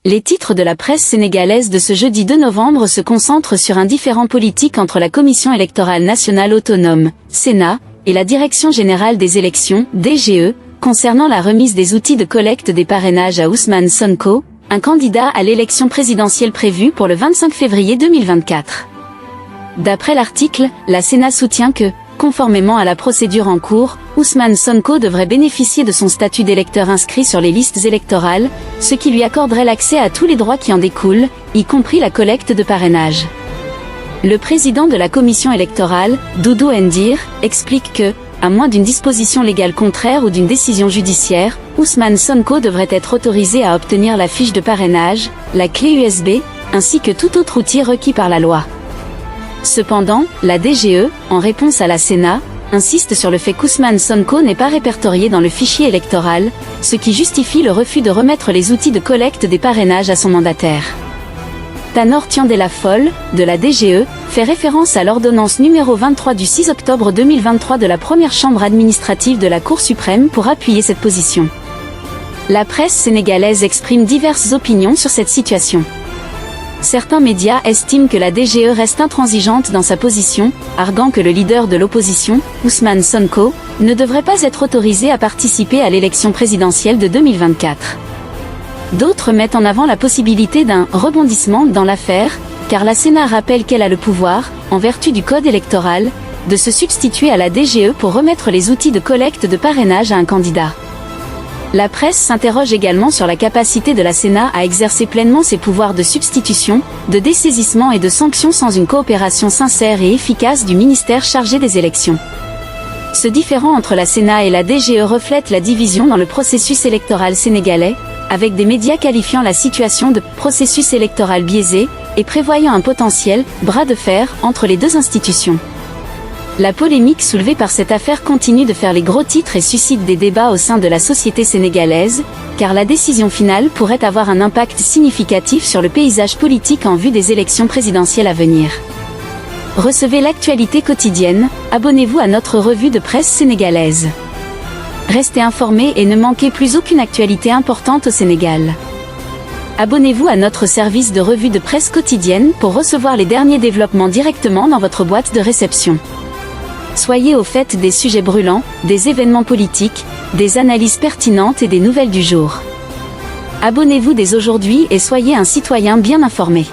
Les titres de la presse sénégalaise de ce jeudi 2 novembre se concentrent sur un différend politique entre la Commission électorale nationale autonome, Sénat, et la Direction générale des élections, DGE, concernant la remise des outils de collecte des parrainages à Ousmane Sonko, un candidat à l'élection présidentielle prévue pour le 25 février 2024. D'après l'article, la Sénat soutient que, conformément à la procédure en cours, Ousmane Sonko devrait bénéficier de son statut d'électeur inscrit sur les listes électorales, ce qui lui accorderait l'accès à tous les droits qui en découlent, y compris la collecte de parrainage. Le président de la commission électorale, Doudou Ndir, explique que, à moins d'une disposition légale contraire ou d'une décision judiciaire, Ousmane Sonko devrait être autorisé à obtenir la fiche de parrainage, la clé USB, ainsi que tout autre outil requis par la loi. Cependant, la DGE, en réponse à la Sénat, insiste sur le fait qu'Ousmane Sonko n'est pas répertorié dans le fichier électoral, ce qui justifie le refus de remettre les outils de collecte des parrainages à son mandataire. Tanor Thiandella Fall, de la DGE, fait référence à l'ordonnance numéro 23 du 6 octobre 2023 de la première chambre administrative de la Cour suprême pour appuyer cette position. La presse sénégalaise exprime diverses opinions sur cette situation. Certains médias estiment que la DGE reste intransigeante dans sa position, arguant que le leader de l'opposition, Ousmane Sonko, ne devrait pas être autorisé à participer à l'élection présidentielle de 2024. D'autres mettent en avant la possibilité d'un rebondissement dans l'affaire, car la Sénat rappelle qu'elle a le pouvoir, en vertu du code électoral, de se substituer à la DGE pour remettre les outils de collecte de parrainage à un candidat. La presse s'interroge également sur la capacité de la Sénat à exercer pleinement ses pouvoirs de substitution, de dessaisissement et de sanction sans une coopération sincère et efficace du ministère chargé des élections. Ce différend entre la Sénat et la DGE reflète la division dans le processus électoral sénégalais, avec des médias qualifiant la situation de « processus électoral biaisé » et prévoyant un potentiel « bras de fer » entre les deux institutions. La polémique soulevée par cette affaire continue de faire les gros titres et suscite des débats au sein de la société sénégalaise, car la décision finale pourrait avoir un impact significatif sur le paysage politique en vue des élections présidentielles à venir. Recevez l'actualité quotidienne, abonnez-vous à notre revue de presse sénégalaise. Restez informés et ne manquez plus aucune actualité importante au Sénégal. Abonnez-vous à notre service de revue de presse quotidienne pour recevoir les derniers développements directement dans votre boîte de réception. Soyez au fait des sujets brûlants, des événements politiques, des analyses pertinentes et des nouvelles du jour. Abonnez-vous dès aujourd'hui et soyez un citoyen bien informé.